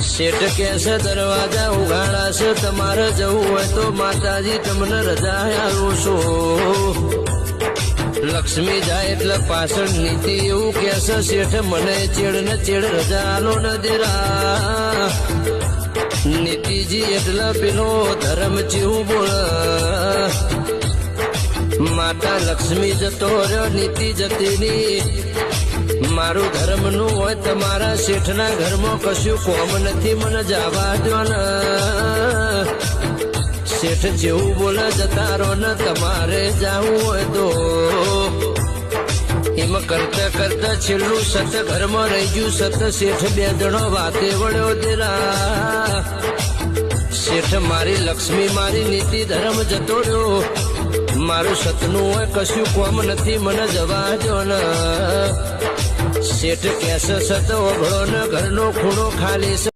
શેઠ કે છે દરવાજા ઉઘાડા છે, તમારે જવું હોય તો માતાજી તમને રજા આલું છું. લક્ષ્મી જાય એટલે પાછળ નીતિ એવું કે છે, શેઠ મને ચેડ ને ચેડ રજા આલો ન દેરા. નીતિજી એટલે પેલો ધર્મ જેવું બોલ. માતા લક્ષ્મી જતો રહ્યો, નીતિ જતી ની. મારું ધર્મ નું હોય તમારા શેઠના ઘરમાં કશું કોમ નથી, મને જવા દો ને. શેઠ જેવું બોલે જતા રહો ને, તમારે જવું હોય તો. એમ કરતા કરતા છેલ્લું સત ઘરમાં રહી ગયું. સત શેઠ બે જણો વાતે વળ્યો દેરા. શેઠ મારી લક્ષ્મી મારી નીતિ ધર્મ જતો રહ્યો. મારું સતનું હોય કશું કોમ નથી, મને જવા દો ને. શેઠ કેસે સત ઓઘળો ને ઘરનો ખૂણો ખાલી છે.